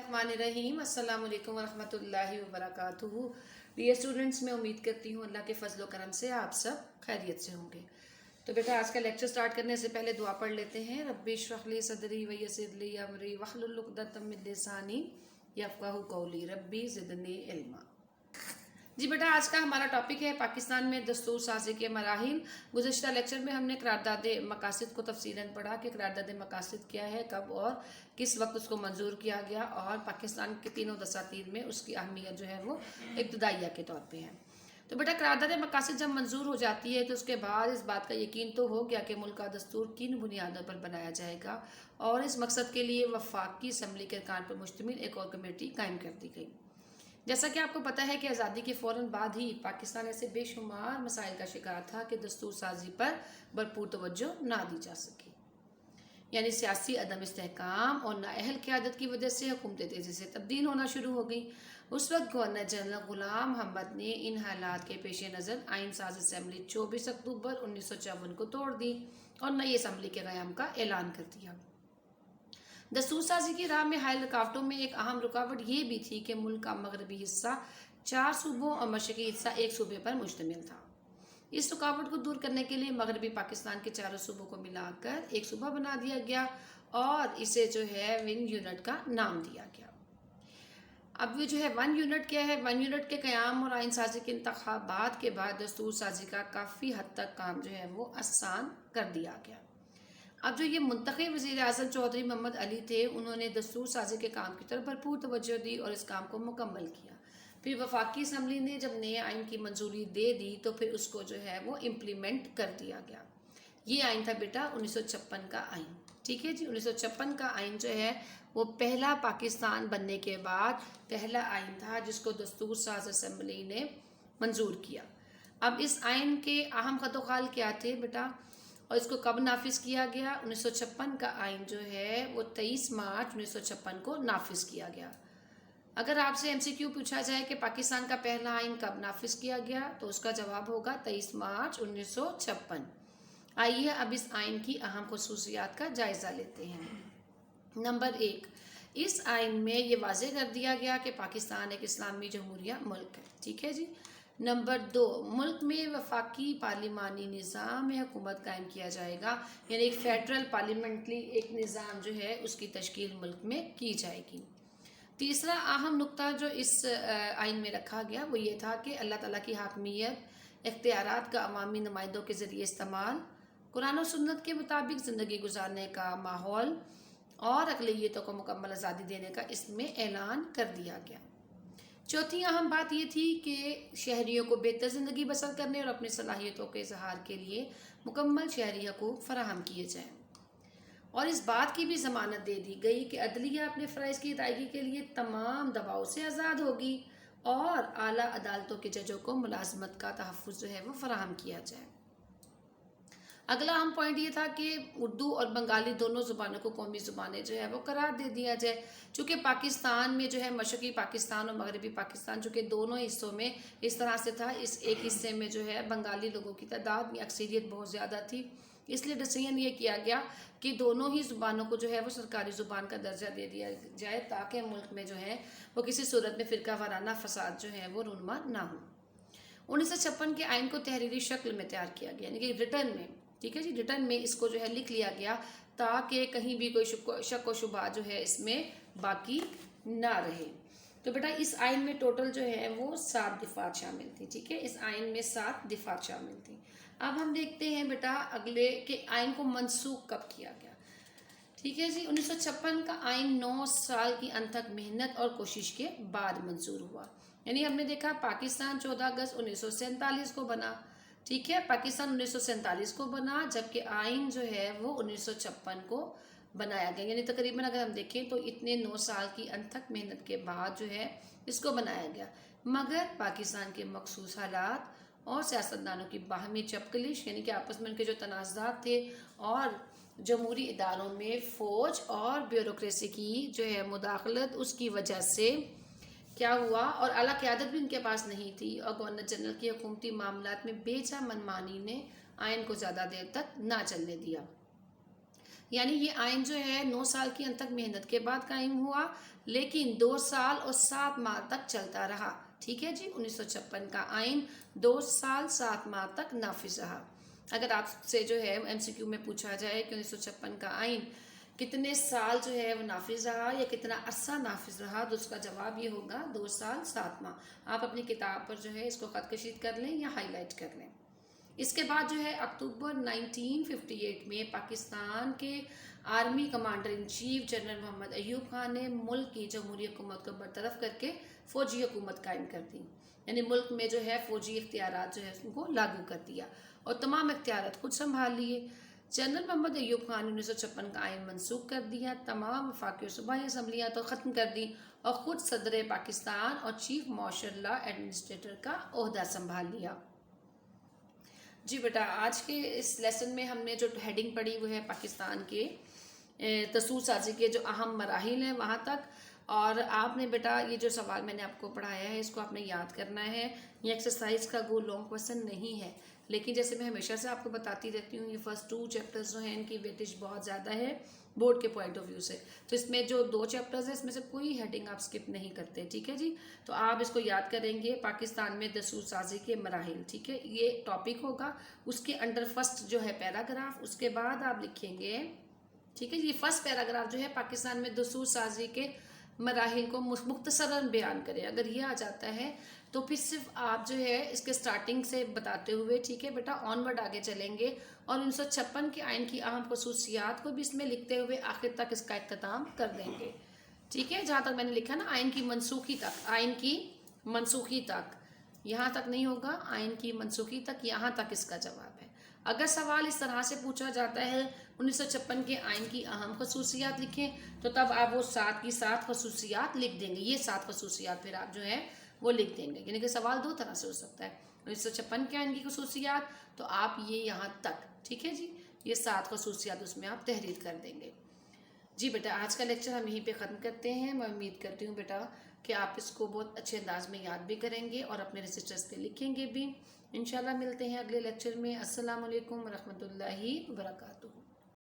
बिस्मिल्लाहिर्रहमानिर्रहीम। अस्सलाम वालेकुम वरहमतुल्लाहि वबरकातुहू। डियर स्टूडेंट्स, मैं उम्मीद करती हूँ अल्लाह के फजल व करम से आप सब खैरियत से होंगे। तो बेटा, आज का लेक्चर स्टार्ट करने से पहले दुआ पढ़ लेते हैं। रब्बि इश्रह ली सदरी व यस्सिर ली अमरी वहलुल उक़दतम मिन लिसानी यफ़क़हू क़ौली रब्बी ज़िदनी इल्मा। जी बेटा, आज का हमारा टॉपिक है पाकिस्तान में दस्तूर साज़ी के मराहिल। गुज़िश्ता लेक्चर में हमने करारदाद मकासिद को तफसीलन पढ़ा कि करारदाद मकासिद क्या है, कब और किस वक्त उसको मंजूर किया गया, और पाकिस्तान के तीनों दसातीर में उसकी अहमियत जो है वो इब्तदाइया के तौर पे है। तो बेटा, करारदाद मकासिद जब मंजूर हो जाती है तो उसके बाद इस बात का यकीन तो हो गया कि मुल्क का दस्तूर किन बुनियादों पर बनाया जाएगा, और इस मकसद के लिए वफाकी असम्बली के अरकान पर मुश्तमिल एक और कमेटी कायम कर दी गई। जैसा कि आपको पता है कि आज़ादी के फ़ौरन बाद ही पाकिस्तान ऐसे बेशुमार मसाइल का शिकार था कि दस्तूर साजी पर भरपूर तवज्जो ना दी जा सकी। यानी सियासी अदम इस्तेहकाम और नाअहल क़यादत की वजह से हुकूमतें तेज़ी से तब्दील होना शुरू हो गई। उस वक्त गवर्नर जनरल ग़ुलाम मोहम्मद ने इन हालात के पेश नज़र आइन साज असम्बली 24 अक्टूबर 1954 को तोड़ दी और नई असम्बली के क़याम का ऐलान कर दिया। दस्तूर साजी की राह में हायल रुकावटों में एक अहम रुकावट ये भी थी कि मुल्क का मगरबी हिस्सा 4 सूबों और मशरक़ी हिस्सा एक सूबे पर मुश्तमिल था। इस रुकावट को दूर करने के लिए मगरबी पाकिस्तान के चारों सूबों को मिलाकर एक सूबा बना दिया गया और इसे जो है वन यूनिट का नाम दिया गया। अब ये जो है वन यूनिट क्या है? वन यूनिट के क़याम और आइन साजी के इंतखाबात के बाद दस्तूर साजी का काफ़ी हद तक काम जो है वो आसान कर दिया गया। अब जो ये मुंतखब वज़ीर आज़म चौधरी मोहम्मद अली थे, उन्होंने दस्तूर साजी के काम की तरफ भरपूर तवज्जो दी और इस काम को मुकम्मल किया। फिर वफाकी असम्बली ने जब नए आइन की मंजूरी दे दी तो फिर उसको जो है वो इम्प्लीमेंट कर दिया गया। ये आइन था बेटा 1956 का आइन। ठीक है जी, 1956 का आइन जो है वो पहला पाकिस्तान बनने के बाद पहला आइन था जिसको दस्तूर साज असम्बली ने मंजूर किया। अब इस आइन के अहम खतोखाल क्या थे बेटा, और इसको कब नाफिज किया गया? 1956 का आइन जो है वो 23 मार्च 1956 को नाफिज किया गया। अगर आपसे MCQ पूछा जाए कि पाकिस्तान का पहला आइन कब नाफिज किया गया, तो उसका जवाब होगा 23 मार्च 1956। आइए अब इस आइन की अहम खुसूसियात का जायज़ा लेते हैं। नंबर 1, इस आइन में ये वाज़ेह कर दिया गया कि पाकिस्तान एक इस्लामी जमहूरिया मुल्क है। ठीक है जी। नंबर 2, मुल्क में वफाकी पार्लिमानी निज़ाम में हुकूमत कायम किया जाएगा, यानी एक फेडरल पार्लियामेंट्री एक निज़ाम जो है उसकी तश्कील मुल्क में की जाएगी। तीसरा अहम नुक्ता जो इस आइन में रखा गया वो ये था कि अल्लाह ताला की हाकमियत, इख्तियारात का अवामी नुमाइंदों के ज़रिए इस्तेमाल, कुरान और सुन्नत के मुताबिक ज़िंदगी गुजारने का माहौल और अक़लियतों को मुकम्मल आज़ादी देने का इसमें ऐलान कर दिया गया। चौथी अहम बात ये थी कि शहरियों को बेहतर ज़िंदगी बसर करने और अपनी सलाहियतों के इजहार के लिए मुकम्मल शहरी हकूक़ फराहम किए जाएँ, और इस बात की भी ज़मानत दे दी गई कि अदलिया अपने फ़राइज़ की अदायगी के लिए तमाम दबाव से आज़ाद होगी और आला अदालतों के जजों को मुलाजमत का तहफ़्फ़ुज़ जो है वो फराहम किया जाए। अगला अहम पॉइंट ये था कि उर्दू और बंगाली दोनों ज़ुबानों को कौमी ज़ुबानें जो है वो करार दे दिया जाए। चूँकि पाकिस्तान में जो है मशरक़ी पाकिस्तान और मगरबी पाकिस्तान चूँकि दोनों हिस्सों में इस तरह से था, इस एक हिस्से में जो है बंगाली लोगों की तादाद में अक्सरियत बहुत ज़्यादा थी, इसलिए डिसीजन ये किया गया कि दोनों ही ज़ुबानों को जो है वो सरकारी ज़ुबान का दर्जा दे दिया जाए ताकि मुल्क में जो है वो किसी सूरत में फ़िरका वाराना फसाद जो है वो रूनुमा ना हो। 1956 के आइन को तहरीरी शक्ल में तैयार किया गया, यानी कि रिटर्न में। ठीक है जी, रिटर्न में इसको जो है लिख लिया गया ताकि कहीं भी कोई शक व शुबा जो है इसमें बाकी ना रहे। तो बेटा, इस आइन में टोटल जो है वो 7 दिफ़ात शामिल थी। ठीक है, इस आइन में 7 दिफ़ात शामिल थी। अब हम देखते हैं बेटा अगले के आइन को मनसूख कब किया गया। ठीक है जी, 1956 का आइन 9 साल की अनथक मेहनत और कोशिश के बाद मंजूर हुआ। यानी हमने देखा पाकिस्तान 14 अगस्त 1947 को बना। ठीक है, पाकिस्तान 1947 को बना, जबकि आइन जो है वो 1956 को बनाया गया। यानी तकरीबन अगर हम देखें तो इतने 9 साल की अनथक मेहनत के बाद जो है इसको बनाया गया, मगर पाकिस्तान के मखसूस हालात और सियासतदानों की बाहमी चपकलिश, यानी कि आपस में उनके जो तनाज़ात थे, और जमहूरी इदारों में फ़ौज और ब्यूरोक्रेसी की जो है मुदाखलत, उसकी वजह से क्या हुआ, और आला क़यादत भी उनके पास नहीं थी, और गवर्नर जनरल की हुकूमती मामलात में बेजा मनमानी ने आइन को ज़्यादा देर तक ना चलने दिया। यानी ये आइन जो है 9 साल की अनथक मेहनत के बाद कायम हुआ, लेकिन 2 साल और 7 माह तक चलता रहा। ठीक है जी, 1956 का आइन 2 साल 7 माह तक नाफिज रहा। अगर आपसे जो है MCQ में पूछा जाए कि 1956 का आइन कितने साल जो है वो नाफिज रहा या कितना अरसा नाफिज रहा, तो उसका जवाब ये होगा 2 साल 7 माह। आप अपनी किताब पर जो है इसको खत कशीद कर लें या हाईलाइट कर लें। इसके बाद जो है अक्टूबर 1958 में पाकिस्तान के army commander in chief general Mohammad Ayub Khan ने मुल्क की जमहूरी हुकूमत को बरतरफ करके फौजी हुकूमत कायम कर दी। यानी मुल्क में जो है फौजी इख्तियारात जो है उनको लागू कर दिया और तमाम इख्तियारात खुद संभाल लिए। जनरल मोहम्मद अयूब खान ने 1956 का आइन मनसूख कर दिया, तमाम वफाकी और सूबाई असम्बलियाँ तो ख़त्म कर दी और ख़ुद सदर पाकिस्तान और चीफ मार्शल लॉ एडमिनिस्ट्रेटर का ओहदा संभाल लिया। जी बेटा, आज के इस लेसन में हमने जो हेडिंग पढ़ी वो है पाकिस्तान के तसूर साजी के जो अहम मराहिल हैं वहाँ तक। और आपने बेटा ये जो सवाल मैंने आपको पढ़ाया है इसको आपने याद करना है। ये एक्सरसाइज का गो लॉन्ग क्वेश्चन नहीं है, लेकिन जैसे मैं हमेशा से आपको बताती रहती हूँ, ये फर्स्ट 2 चैप्टर्स जो हैं इनकी वेटेज बहुत ज़्यादा है बोर्ड के पॉइंट ऑफ व्यू से। तो इसमें जो 2 चैप्टर्स हैं इसमें से कोई हेडिंग आप स्किप नहीं करते। ठीक है जी, तो आप इसको याद करेंगे, पाकिस्तान में दसूर साजी के मराहिल। ठीक है, ये टॉपिक होगा, उसके अंडर फर्स्ट जो है पैराग्राफ, उसके बाद आप लिखेंगे। ठीक है जी, फर्स्ट पैराग्राफ जो है पाकिस्तान में दसूर साजी के मराहिल को मुख्तसरन बयान करें। अगर ये आ जाता है तो फिर सिर्फ आप जो है इसके स्टार्टिंग से बताते हुए, ठीक है बेटा, ऑनवर्ड आगे चलेंगे और 1956 के आइन की अहम खसूसियात को भी इसमें लिखते हुए आखिर तक इसका इख्तिताम कर देंगे। ठीक है, जहाँ तक मैंने लिखा ना आइन की मनसूखी तक, आइन की मनसूखी तक, यहाँ तक नहीं होगा, आइन की मनसूखी तक, यहाँ तक इसका जवाब है। अगर सवाल इस तरह से पूछा जाता है 1956 के आइन की अहम खसूसियात लिखें, तो तब आप वो 7 की 7 खसूसियात लिख देंगे। ये 7 खसूसियात फिर आप जो है वो लिख देंगे। यानी कि सवाल 2 तरह से हो सकता है, 1956 के आइन की खसूसियात, तो आप ये यहाँ तक, ठीक है जी, ये 7 खसूसियात उसमें आप तहरीर कर देंगे। जी बेटा, आज का लेक्चर हम यहीं पे ख़त्म करते हैं। मैं उम्मीद करती हूँ बेटा कि आप इसको बहुत अच्छे अंदाज में याद भी करेंगे और अपने रजिस्टर्स पे लिखेंगे भी। इंशाल्लाह मिलते हैं अगले लेक्चर में। अस्सलाम वालेकुम रहमतुल्लाहि व बरकातुहू।